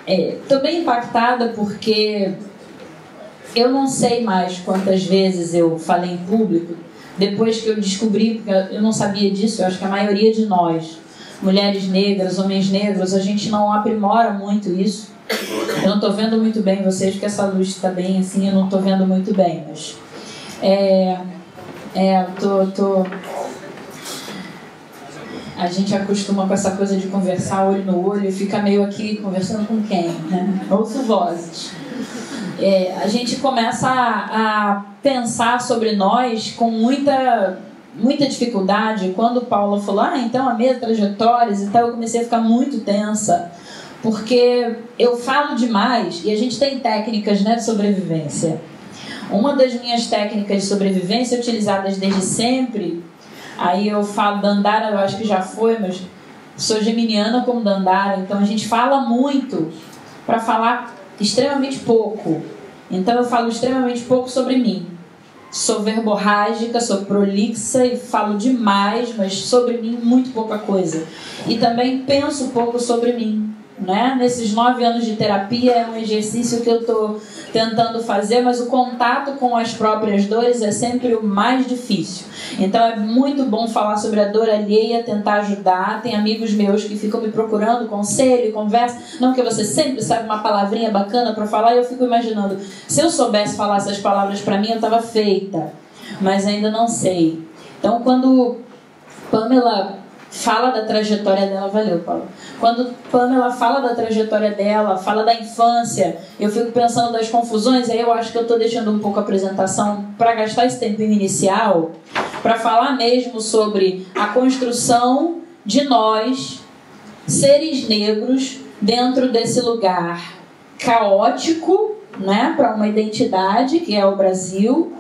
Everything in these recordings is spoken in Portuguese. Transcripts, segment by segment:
Estou bem impactada porque eu não sei mais quantas vezes eu falei em público depois que eu descobri, porque eu não sabia disso, eu acho que a maioria de nós, mulheres negras, homens negros, a gente não aprimora muito isso. Eu não estou vendo muito bem vocês, porque essa luz está bem assim, eu não estou vendo muito bem, mas a gente acostuma com essa coisa de conversar olho no olho e fica meio aqui conversando com quem, né? Ouço vozes. A gente começa a pensar sobre nós com muita dificuldade. Quando Paula falou, então a minha trajetórias e tal, eu comecei a ficar muito tensa, porque eu falo demais e a gente tem técnicas, né, de sobrevivência. Uma das minhas técnicas de sobrevivência utilizadas desde sempre, aí eu falo Dandara, eu acho que já foi, mas sou geminiana como Dandara, então a gente fala muito para falar extremamente pouco. Então eu falo extremamente pouco sobre mim. Sou verborrágica, sou prolixa e falo demais, mas sobre mim muito pouca coisa. E também penso pouco sobre mim, né? Nesses 9 anos de terapia é um exercício que eu estou tentando fazer, mas o contato com as próprias dores é sempre o mais difícil. Então é muito bom falar sobre a dor alheia, tentar ajudar. Tem amigos meus que ficam me procurando conselho, conversa. Não que você sempre sabe uma palavrinha bacana para falar, e eu fico imaginando, se eu soubesse falar essas palavras para mim, eu estava feita, mas ainda não sei. Então quando Pamela fala da trajetória dela, valeu, Paulo. Quando Pamela fala da trajetória dela, fala da infância, eu fico pensando das confusões, aí eu acho que eu estou deixando um pouco a apresentação para gastar esse tempinho inicial, para falar mesmo sobre a construção de nós, seres negros, dentro desse lugar caótico, né, para uma identidade que é o Brasil.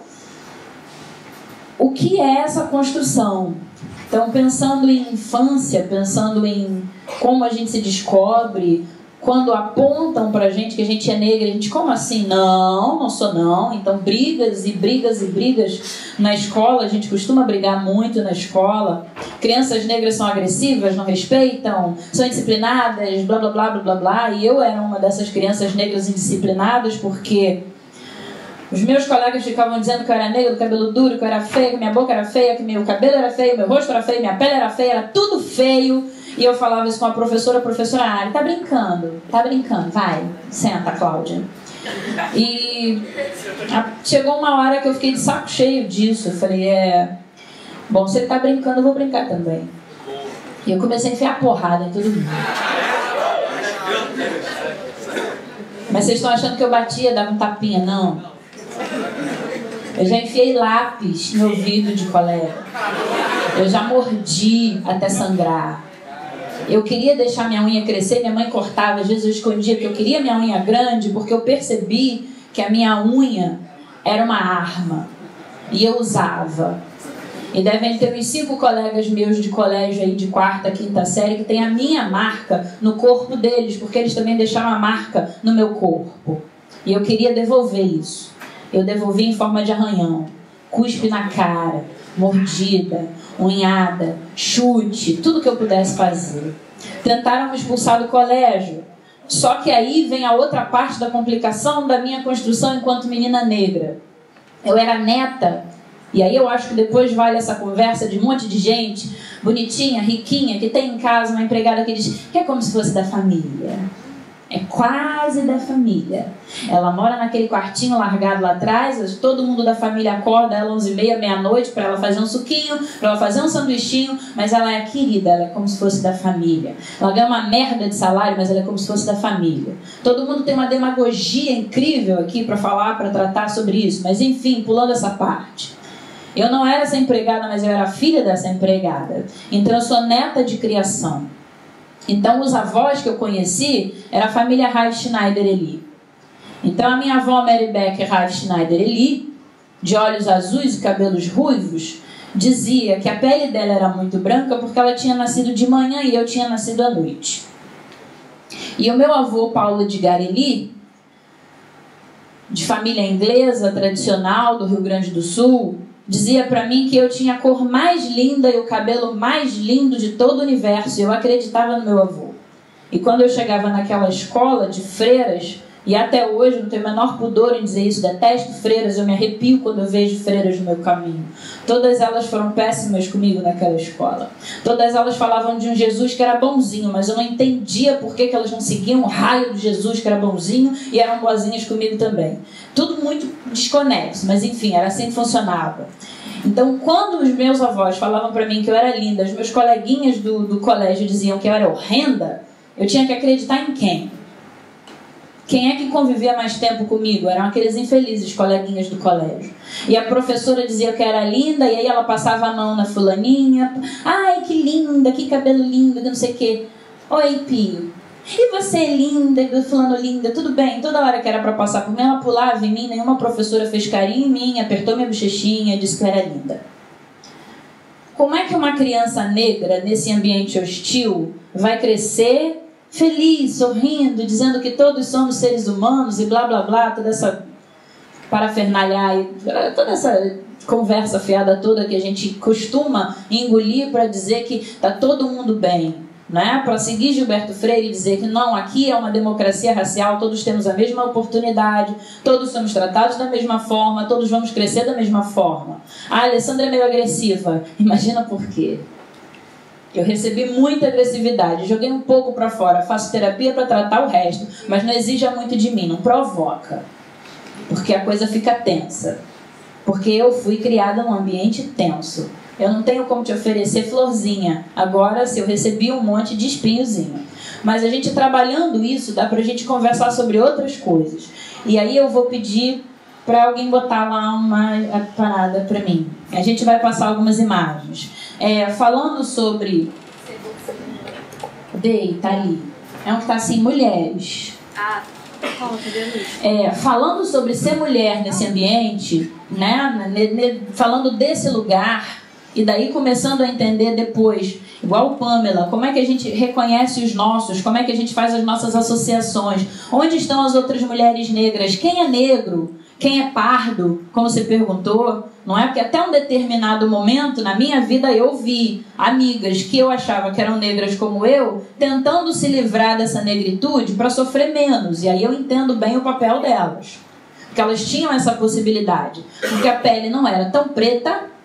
O que é essa construção? Então, pensando em infância, pensando em como a gente se descobre, quando apontam pra gente que a gente é negra, a gente, como assim? Não, não sou não. Então, brigas e brigas e brigas na escola, a gente costuma brigar muito na escola. Crianças negras são agressivas, não respeitam, são indisciplinadas, blá, blá, blá, blá, blá, blá. E eu era uma dessas crianças negras indisciplinadas porque os meus colegas ficavam dizendo que eu era negra, do cabelo duro, que eu era feia, que minha boca era feia, que meu cabelo era feio, meu rosto era feio, minha pele era feia, era tudo feio. E eu falava isso com a professora, ele tá brincando, vai, senta, Cláudia. E chegou uma hora que eu fiquei de saco cheio disso. Eu falei, bom, se ele tá brincando, eu vou brincar também. E eu comecei a enfiar porrada em todo mundo. Mas vocês estão achando que eu batia, dava um tapinha? Não. Eu já enfiei lápis no ouvido de colega. Eu já mordi até sangrar. Eu queria deixar minha unha crescer, minha mãe cortava, às vezes eu escondia, porque eu queria minha unha grande, porque eu percebi que a minha unha era uma arma. E eu usava. E devem ter uns 5 colegas meus de colégio aí, de 4ª, 5ª série, que tem a minha marca no corpo deles, porque eles também deixaram a marca no meu corpo. E eu queria devolver isso. Eu devolvi em forma de arranhão, cuspe na cara, mordida, unhada, chute, tudo que eu pudesse fazer. Tentaram me expulsar do colégio. Só que aí vem a outra parte da complicação da minha construção enquanto menina negra. Eu era neta, e aí eu acho que depois vale essa conversa de um monte de gente bonitinha, riquinha, que tem em casa uma empregada que diz que é como se fosse da família. É quase da família. Ela mora naquele quartinho largado lá atrás, todo mundo da família acorda ela 11h30, meia-noite, para ela fazer um suquinho, para ela fazer um sanduichinho, mas ela é querida, ela é como se fosse da família. Ela ganha uma merda de salário, mas ela é como se fosse da família. Todo mundo tem uma demagogia incrível aqui para falar, para tratar sobre isso, mas enfim, pulando essa parte. Eu não era essa empregada, mas eu era filha dessa empregada. Então eu sou neta de criação. Então os avós que eu conheci era a família Raif Schneider Eli. Então a minha avó Mary Becker Raif Schneider Eli, de olhos azuis e cabelos ruivos, dizia que a pele dela era muito branca porque ela tinha nascido de manhã e eu tinha nascido à noite. E o meu avô Paulo Edgar Eli, de família inglesa tradicional do Rio Grande do Sul, dizia para mim que eu tinha a cor mais linda e o cabelo mais lindo de todo o universo. E eu acreditava no meu avô. E quando eu chegava naquela escola de freiras, e até hoje não tenho o menor pudor em dizer isso, detesto freiras, eu me arrepio quando eu vejo freiras no meu caminho. Todas elas foram péssimas comigo naquela escola. Todas elas falavam de um Jesus que era bonzinho, mas eu não entendia por que elas não seguiam o raio de Jesus que era bonzinho e eram boazinhas comigo também. Tudo muito desconexo, mas enfim, era assim que funcionava. Então, quando os meus avós falavam para mim que eu era linda, os meus coleguinhas do colégio diziam que eu era horrenda, eu tinha que acreditar em quem? Quem é que convivia mais tempo comigo? Eram aqueles infelizes coleguinhas do colégio. E a professora dizia que era linda, e aí ela passava a mão na fulaninha. Ai, que linda, que cabelo lindo, que não sei o quê. Oi, Pio. E você é linda, fulano linda, tudo bem. Toda hora que era para passar por mim, ela pulava em mim, nenhuma professora fez carinho em mim, apertou minha bochechinha, disse que eu era linda. Como é que uma criança negra, nesse ambiente hostil, vai crescer feliz, sorrindo, dizendo que todos somos seres humanos e blá blá blá, toda essa parafernália, toda essa conversa fiada toda que a gente costuma engolir para dizer que está todo mundo bem, né? Para seguir Gilberto Freire e dizer que não, aqui é uma democracia racial, todos temos a mesma oportunidade, todos somos tratados da mesma forma, todos vamos crescer da mesma forma. A Alessandra é meio agressiva, imagina por quê? Eu recebi muita agressividade, joguei um pouco para fora, faço terapia para tratar o resto, mas não exija muito de mim, não provoca, porque a coisa fica tensa, porque eu fui criada num ambiente tenso. Eu não tenho como te oferecer florzinha, agora se eu recebi um monte de espinhozinho. Mas a gente trabalhando isso, dá pra gente conversar sobre outras coisas. E aí eu vou pedir para alguém botar lá uma parada para mim. A gente vai passar algumas imagens. Falando sobre... Tá ali. É um que tá assim, mulheres. Falando sobre ser mulher nesse ambiente, né? Falando desse lugar, e daí começando a entender depois, igual Pamela, como é que a gente reconhece os nossos, como é que a gente faz as nossas associações, onde estão as outras mulheres negras, quem é negro, quem é pardo, como você perguntou, não é? Porque até um determinado momento na minha vida eu vi amigas que eu achava que eram negras como eu, tentando se livrar dessa negritude para sofrer menos, e aí eu entendo bem o papel delas, porque elas tinham essa possibilidade, porque a pele não era tão preta.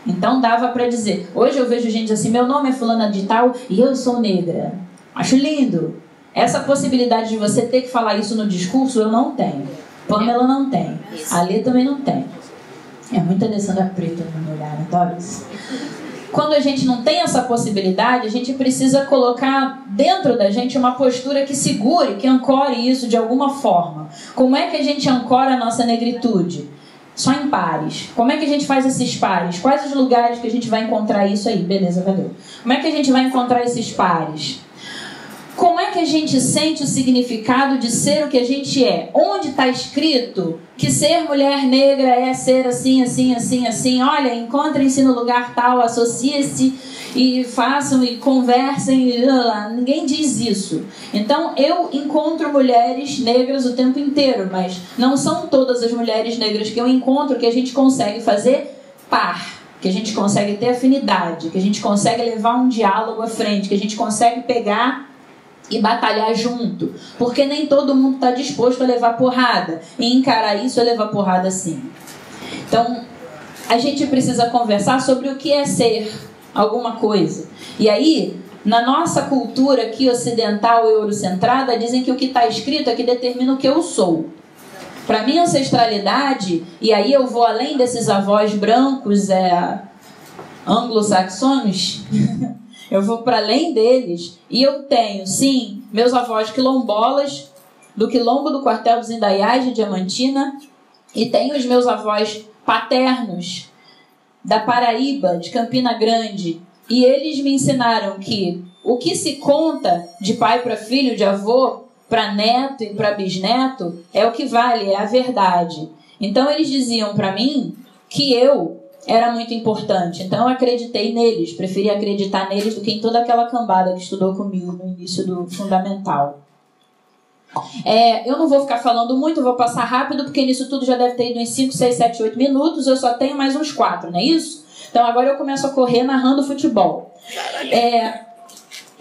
Então dava para dizer, hoje eu vejo gente assim, meu nome é fulana de tal e eu sou negra. Acho lindo. Essa possibilidade de você ter que falar isso no discurso, eu não tenho. Pamela não tem. A Lê também não tem. É muita Alessandra preta no meu olhar, adoro isso. Quando a gente não tem essa possibilidade, a gente precisa colocar dentro da gente uma postura que segure, que ancore isso de alguma forma. Como é que a gente ancora a nossa negritude? Só em pares. Como é que a gente faz esses pares? Quais os lugares que a gente vai encontrar isso aí? Beleza, valeu. Como é que a gente vai encontrar esses pares? Como é que a gente sente o significado de ser o que a gente é? Onde está escrito que ser mulher negra é ser assim, assim, assim, assim? Olha, encontrem-se no lugar tal, associem-se e façam e conversem. Ninguém diz isso. Então, eu encontro mulheres negras o tempo inteiro, mas não são todas as mulheres negras que eu encontro que a gente consegue fazer par, que a gente consegue ter afinidade, que a gente consegue levar um diálogo à frente, que a gente consegue pegar e batalhar junto, porque nem todo mundo está disposto a levar porrada, e encarar isso é levar porrada sim. Então, a gente precisa conversar sobre o que é ser alguma coisa. E aí, na nossa cultura aqui ocidental e eurocentrada, dizem que o que está escrito é que determina o que eu sou. Para minha ancestralidade, e aí eu vou além desses avós brancos anglo-saxões, eu vou para além deles e eu tenho, sim, meus avós quilombolas, do quilombo do quartel dos Indaiais de Diamantina, e tenho os meus avós paternos da Paraíba, de Campina Grande, e eles me ensinaram que o que se conta de pai para filho, de avô para neto e para bisneto, é o que vale, é a verdade. Então eles diziam para mim que eu era muito importante, então eu acreditei neles, preferi acreditar neles do que em toda aquela cambada que estudou comigo no início do fundamental. Eu não vou ficar falando muito, vou passar rápido, porque nisso tudo já deve ter ido uns 5, 6, 7, 8 minutos, eu só tenho mais uns 4, não é isso? Então agora eu começo a correr narrando futebol.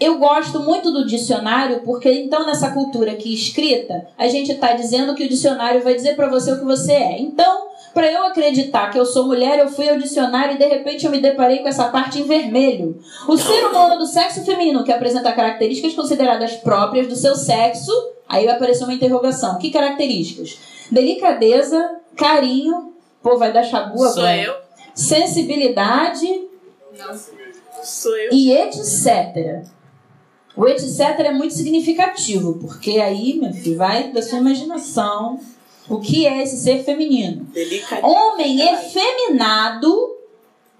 Eu gosto muito do dicionário, porque então nessa cultura aqui escrita, a gente está dizendo que o dicionário vai dizer para você o que você é. Então, para eu acreditar que eu sou mulher, eu fui ao dicionário e de repente eu me deparei com essa parte em vermelho. O ser humano do sexo feminino que apresenta características consideradas próprias do seu sexo, aí vai aparecer uma interrogação. Que características? Delicadeza, carinho, pô, vai dar chabu agora. Sou eu? Sensibilidade. Não, sou eu. E etc. O etc é muito significativo, porque aí, meu filho, vai da sua imaginação o que é esse ser feminino. Homem efeminado,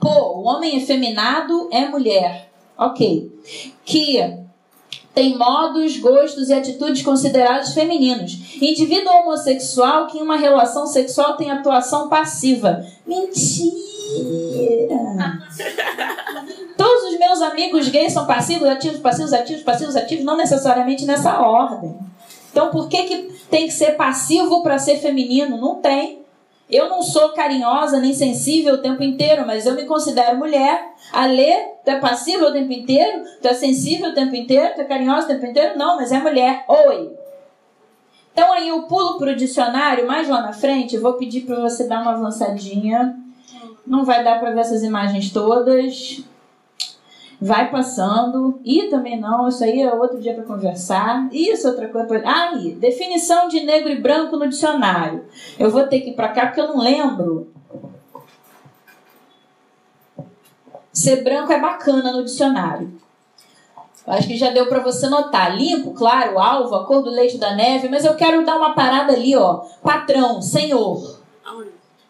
o homem efeminado é mulher, ok, que tem modos, gostos e atitudes considerados femininos. Indivíduo homossexual que em uma relação sexual tem atuação passiva. Mentira! Todos os meus amigos gays são passivos, ativos, passivos, ativos, passivos, ativos, não necessariamente nessa ordem. Então, por que tem que ser passivo para ser feminino? Não tem. Eu não sou carinhosa nem sensível o tempo inteiro, mas eu me considero mulher. A Lê, tu é passiva o tempo inteiro? Tu é sensível o tempo inteiro? Tu é carinhosa o tempo inteiro? Não, mas é mulher. Oi. Então, aí eu pulo para o dicionário, mais lá na frente, eu vou pedir para você dar uma avançadinha. Não vai dar para ver essas imagens todas. Vai passando. E também não, isso aí é outro dia para conversar. Isso, outra coisa. Aí, definição de negro e branco no dicionário. Eu vou ter que ir para cá porque eu não lembro. Ser branco é bacana no dicionário. Acho que já deu para você notar. Limpo, claro, alvo, a cor do leite da neve. Mas eu quero dar uma parada ali, ó. Patrão, senhor.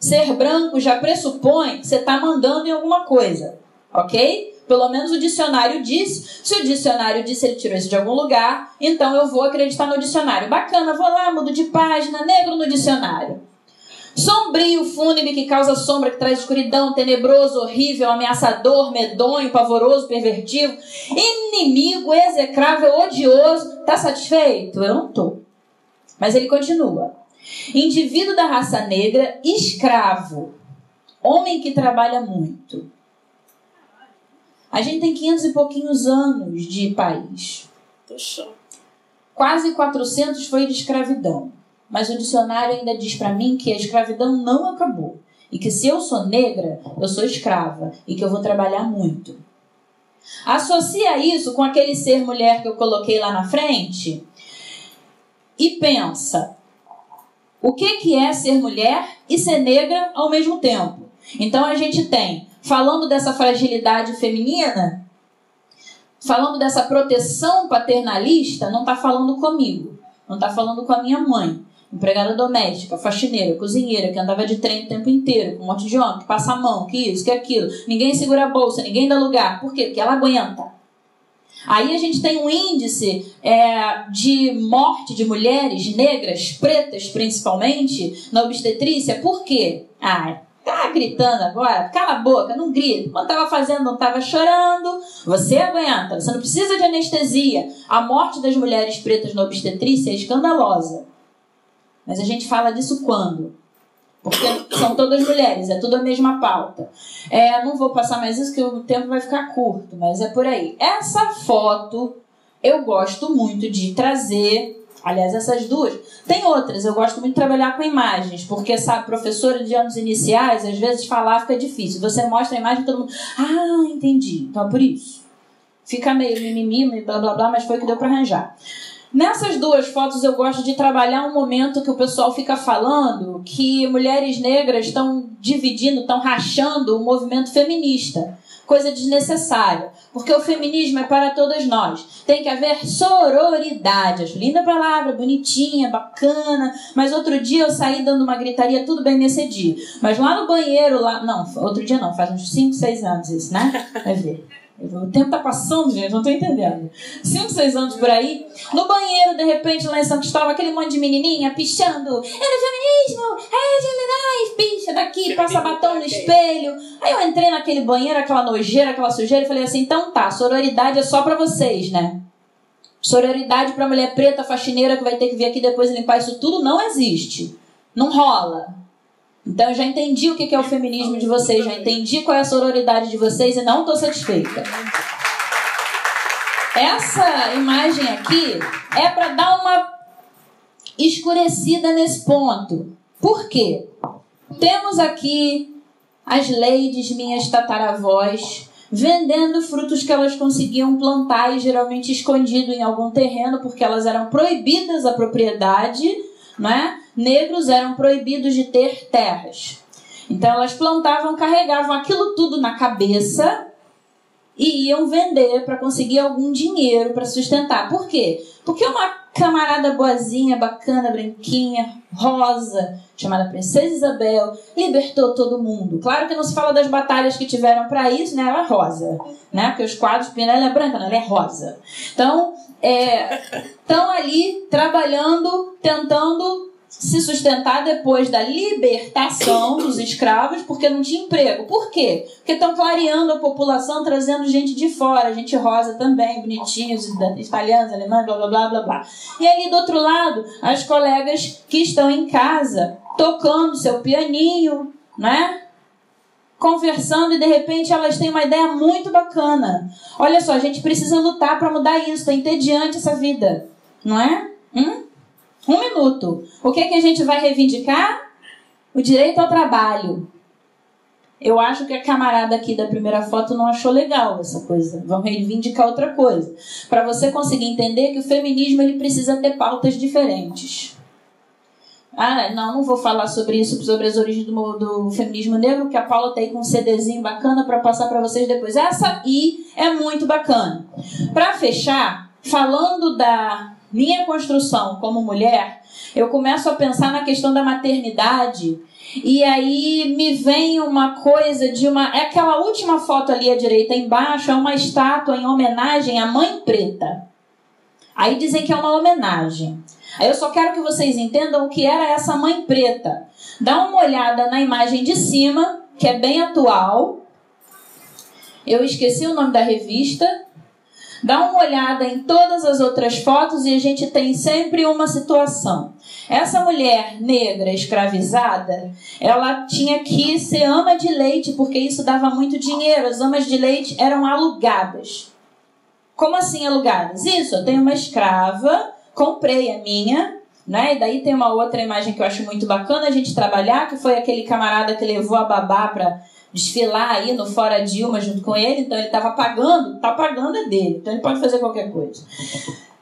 Ser branco já pressupõe que você está mandando em alguma coisa. Ok? Pelo menos o dicionário disse. Se o dicionário disse, ele tirou isso de algum lugar, então eu vou acreditar no dicionário. Bacana, vou lá, mudo de página, negro no dicionário. Sombrio, fúnebre, que causa sombra, que traz escuridão, tenebroso, horrível, ameaçador, medonho, pavoroso, pervertido, inimigo, execrável, odioso. Tá satisfeito? Eu não tô. Mas ele continua. Indivíduo da raça negra, escravo, homem que trabalha muito. A gente tem 500 e pouquinhos anos de país. Quase 400 foi de escravidão. Mas o dicionário ainda diz para mim que a escravidão não acabou. E que se eu sou negra, eu sou escrava. E que eu vou trabalhar muito. Associa isso com aquele ser mulher que eu coloquei lá na frente. E pensa. O que é ser mulher e ser negra ao mesmo tempo? Então a gente tem... Falando dessa fragilidade feminina, falando dessa proteção paternalista, não está falando comigo, não está falando com a minha mãe, empregada doméstica, faxineira, cozinheira, que andava de trem o tempo inteiro, com um monte de homem, que passa a mão, que isso, que aquilo, ninguém segura a bolsa, ninguém dá lugar. Por quê? Porque ela aguenta. Aí a gente tem um índice de morte de mulheres negras, pretas principalmente, na obstetrícia. Por quê? Tá gritando agora? Cala a boca, não grita. Quando estava fazendo, não estava chorando. Você aguenta, você não precisa de anestesia. A morte das mulheres pretas na obstetrícia é escandalosa. Mas a gente fala disso quando? Porque são todas mulheres, é tudo a mesma pauta. Não vou passar mais isso, que o tempo vai ficar curto, mas é por aí. Essa foto eu gosto muito de trazer. Aliás, essas duas. Tem outras, eu gosto muito de trabalhar com imagens, porque, sabe, professora de anos iniciais, às vezes falar fica difícil. Você mostra a imagem e todo mundo... entendi. Então é por isso. Fica meio mimimi, blá blá blá, mas foi o que deu para arranjar. Nessas duas fotos eu gosto de trabalhar um momento que o pessoal fica falando que mulheres negras estão dividindo, estão rachando o movimento feminista. Coisa desnecessária, porque o feminismo é para todas nós. Tem que haver sororidade. Acho linda a palavra, bonitinha, bacana, mas outro dia eu saí dando uma gritaria, tudo bem nesse dia. Mas lá no banheiro, outro dia não, faz uns 5, 6 anos isso, né? Vai ver. O tempo tá passando, gente, não tô entendendo. 5, 6 anos por aí. No banheiro, de repente, lá em São Cristóvão, aquele monte de menininha pichando. É do feminismo, picha daqui, passa batom no espelho. Aí eu entrei naquele banheiro, aquela nojeira, aquela sujeira, e falei assim, então tá, sororidade é só pra vocês, né? Sororidade pra mulher preta, faxineira, que vai ter que vir aqui depois limpar isso tudo, não existe. Não rola. Então eu já entendi o que é o feminismo de vocês, já entendi qual é a sororidade de vocês e não estou satisfeita. Essa imagem aqui é para dar uma escurecida nesse ponto. Por quê? Temos aqui as ladies, minhas tataravós, vendendo frutos que elas conseguiam plantar e geralmente escondido em algum terreno, porque elas eram proibidas a propriedade, né? Negros eram proibidos de ter terras. Então elas plantavam, carregavam aquilo tudo na cabeça e iam vender para conseguir algum dinheiro para sustentar. Por quê? Porque uma camarada boazinha, bacana, branquinha, rosa, chamada Princesa Isabel, libertou todo mundo. Claro que não se fala das batalhas que tiveram para isso, né? Ela é rosa, né? Porque os quadros, ela é branca, não, ela é rosa. Então, estão ali trabalhando, tentando se sustentar depois da libertação dos escravos, porque não tinha emprego. Por quê? Porque estão clareando a população, trazendo gente de fora, gente rosa também, bonitinhos, italianos, alemães, blá, blá, blá, blá, blá. E ali do outro lado, as colegas que estão em casa, tocando seu pianinho, né? Conversando, e de repente elas têm uma ideia muito bacana. Olha só, a gente precisa lutar para mudar isso, está entediante essa vida, não é? 1 minuto. O que é que a gente vai reivindicar? O direito ao trabalho. Eu acho que a camarada aqui da primeira foto não achou legal essa coisa. Vamos reivindicar outra coisa. Para você conseguir entender que o feminismo ele precisa ter pautas diferentes. Não vou falar sobre isso, sobre as origens do feminismo negro, porque a Paula tá aí com um CDzinho bacana para passar para vocês depois. Essa aí é muito bacana. Para fechar, falando da minha construção como mulher, eu começo a pensar na questão da maternidade, e aí me vem uma coisa de é aquela última foto ali à direita embaixo, é uma estátua em homenagem à Mãe Preta. Aí dizem que é uma homenagem. Aí eu só quero que vocês entendam o que era essa Mãe Preta. Dá uma olhada na imagem de cima, que é bem atual. Eu esqueci o nome da revista. Dá uma olhada em todas as outras fotos e a gente tem sempre uma situação. Essa mulher negra escravizada, ela tinha que ser ama de leite, porque isso dava muito dinheiro. As amas de leite eram alugadas. Como assim alugadas? Isso, eu tenho uma escrava, comprei a minha, né? E daí tem uma outra imagem que eu acho muito bacana a gente trabalhar, que foi aquele camarada que levou a babá para desfilar aí no Fora Dilma junto com ele, então ele estava pagando, tá pagando é dele, então ele pode fazer qualquer coisa.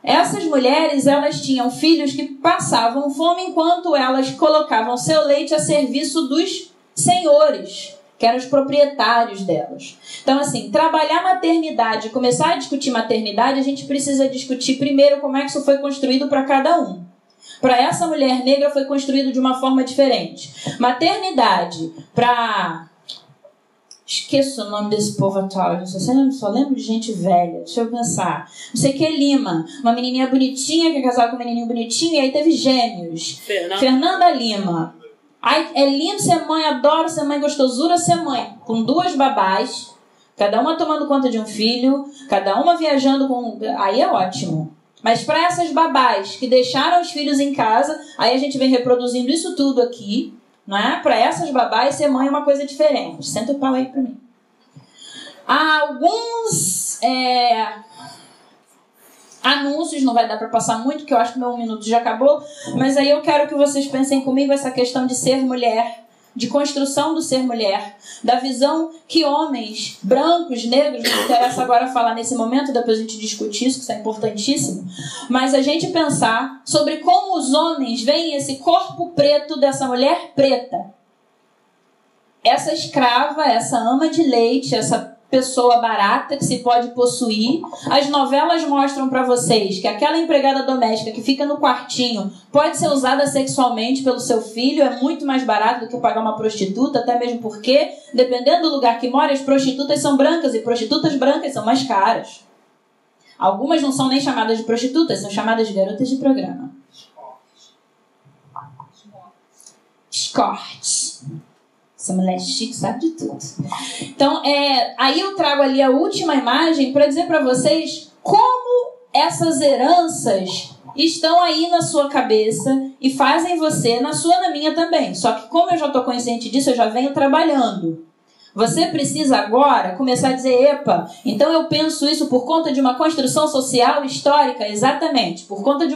Essas mulheres, elas tinham filhos que passavam fome enquanto elas colocavam seu leite a serviço dos senhores, que eram os proprietários delas. Então, assim, trabalhar maternidade, começar a discutir maternidade, a gente precisa discutir primeiro como é que isso foi construído para cada um. Para essa mulher negra foi construído de uma forma diferente. Maternidade para... Esqueço o nome desse povo atual, só lembro de gente velha. Deixa eu pensar. Não sei o que, Lima. Uma menininha bonitinha que é casada com um menininho bonitinho e aí teve gêmeos. Fernanda Lima. Ai, é lindo ser mãe, adoro ser mãe, gostosura ser mãe. Com 2 babás, cada uma tomando conta de um filho, cada uma viajando com... Aí é ótimo. Mas para essas babás que deixaram os filhos em casa, aí a gente vem reproduzindo isso tudo aqui. Não é? Para essas babás, ser mãe é uma coisa diferente. Senta o pau aí para mim. Há alguns anúncios, não vai dar para passar muito, porque eu acho que meu 1 minuto já acabou, mas aí eu quero que vocês pensem comigo essa questão de ser mulher, de construção do ser mulher, da visão que homens brancos, negros, não interessa agora falar nesse momento, depois a gente discute isso, que isso é importantíssimo, mas a gente pensar sobre como os homens veem esse corpo preto dessa mulher preta. Essa escrava, essa ama de leite, essa pessoa barata que se pode possuir. As novelas mostram para vocês que aquela empregada doméstica que fica no quartinho pode ser usada sexualmente pelo seu filho, é muito mais barato do que pagar uma prostituta, até mesmo porque, dependendo do lugar que mora, as prostitutas são brancas e prostitutas brancas são mais caras. Algumas não são nem chamadas de prostitutas, são chamadas de garotas de programa. Escorte. Essa mulher chique sabe de tudo. Então, aí eu trago ali a última imagem para dizer para vocês como essas heranças estão aí na sua cabeça e fazem você, na sua, na minha também. Só que como eu já estou consciente disso, eu já venho trabalhando. Você precisa agora começar a dizer, epa, então eu penso isso por conta de uma construção social histórica, exatamente, por conta de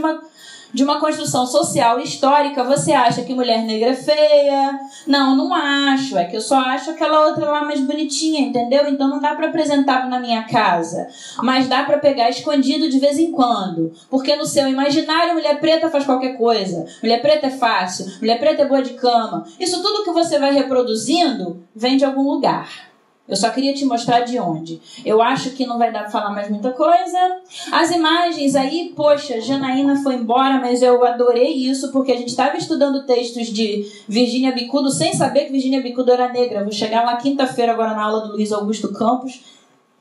uma construção social histórica. Você acha que mulher negra é feia? Não, não acho, é que eu só acho aquela outra lá mais bonitinha, entendeu? Então não dá para apresentar na minha casa, mas dá para pegar escondido de vez em quando, porque no seu imaginário mulher preta faz qualquer coisa, mulher preta é fácil, mulher preta é boa de cama. Isso tudo que você vai reproduzindo vem de algum lugar. Eu só queria te mostrar de onde. Eu acho que não vai dar para falar mais muita coisa. As imagens aí, poxa, Janaína foi embora, mas eu adorei isso, porque a gente estava estudando textos de Virginia Bicudo sem saber que Virginia Bicudo era negra. Vou chegar lá quinta-feira agora na aula do Luiz Augusto Campos,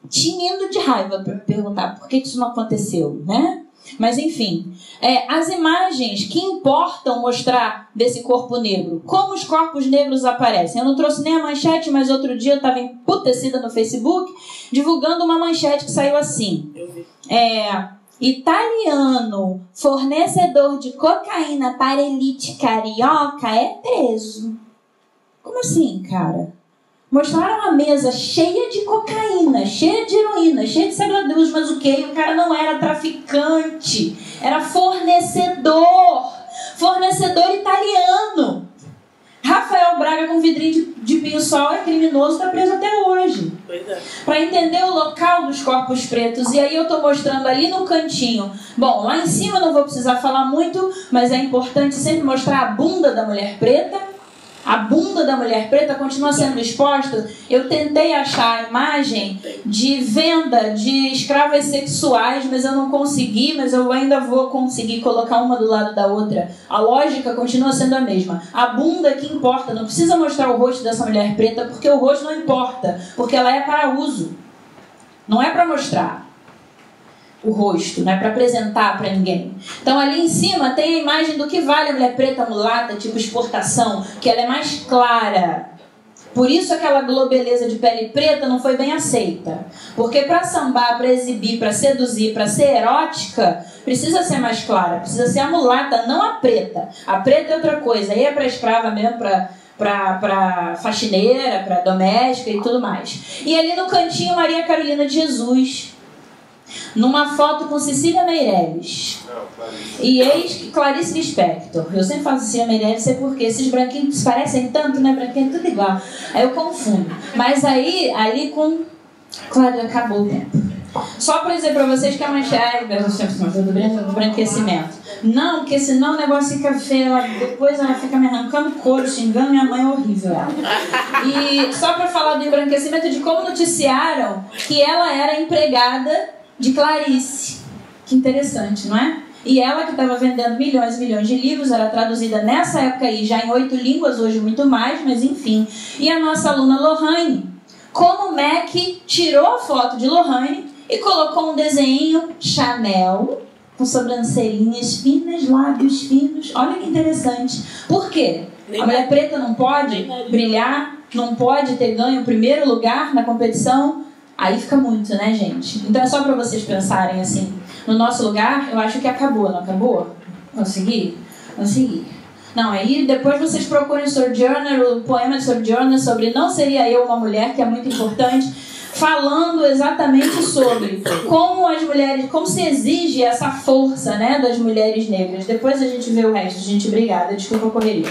tinindo de raiva para perguntar por que isso não aconteceu, né? Mas enfim, as imagens que importam mostrar desse corpo negro, como os corpos negros aparecem. Eu não trouxe nem a manchete, mas outro dia eu estava emputecida no Facebook divulgando uma manchete que saiu assim: italiano fornecedor de cocaína para elite carioca é preso. Como assim, cara? Mostraram uma mesa cheia de cocaína, cheia de heroína, cheia de sabe-lá-Deus, mas o quê? O cara não era traficante, era fornecedor italiano. Rafael Braga com vidrinho de pinho-sol é criminoso, está preso até hoje. Para entender o local dos corpos pretos. E aí eu estou mostrando ali no cantinho. Bom, lá em cima eu não vou precisar falar muito, mas é importante sempre mostrar a bunda da mulher preta. A bunda da mulher preta continua sendo exposta. Eu tentei achar a imagem de venda de escravas sexuais, mas eu não consegui, mas eu ainda vou conseguir colocar uma do lado da outra. A lógica continua sendo a mesma. A bunda que importa, não precisa mostrar o rosto dessa mulher preta, porque o rosto não importa, porque ela é para uso. Não é para mostrar o rosto, não é para apresentar para ninguém. Então ali em cima tem a imagem do que vale a mulher preta mulata, tipo exportação, que ela é mais clara. Por isso aquela globeleza de pele preta não foi bem aceita. Porque para sambar, para exibir, para seduzir, para ser erótica, precisa ser mais clara, precisa ser a mulata, não a preta. A preta é outra coisa, aí é para escrava mesmo, para faxineira, para doméstica e tudo mais. E ali no cantinho Maria Carolina de Jesus, numa foto com Cecília Meirelles e ex-Clarice Lispector. Eu sempre falo Cecília Meirelles, sei porque esses branquinhos se parecem tanto, né? Branquinho tudo igual, aí eu confundo. Mas aí, ali com... Claro, acabou o tempo. Só para dizer para vocês que a manchete do branquecimento. Não, porque senão o negócio fica feio. Depois ela fica me arrancando couro, xingando minha mãe, é horrível. E só para falar do embranquecimento, de como noticiaram que ela era empregada de Clarice. Que interessante, não é? E ela que estava vendendo milhões e milhões de livros, era traduzida nessa época aí já em 8 línguas, hoje muito mais, mas enfim. E a nossa aluna Lohane, como o Mac tirou a foto de Lohane e colocou um desenho Chanel, com sobrancelhinhas finas, lábios finos. Olha que interessante. Por quê? A mulher preta não pode brilhar, não pode ter ganho o primeiro lugar na competição. Aí fica muito, né, gente? Então é só para vocês pensarem assim. No nosso lugar, eu acho que acabou, não acabou? Consegui? Consegui. Não, aí depois vocês procurem Sojourner, o poema de Sojourner sobre Não Seria Eu Uma Mulher, que é muito importante, falando exatamente sobre como as mulheres, como se exige essa força, né, das mulheres negras. Depois a gente vê o resto. Gente, obrigada. Desculpa a correria.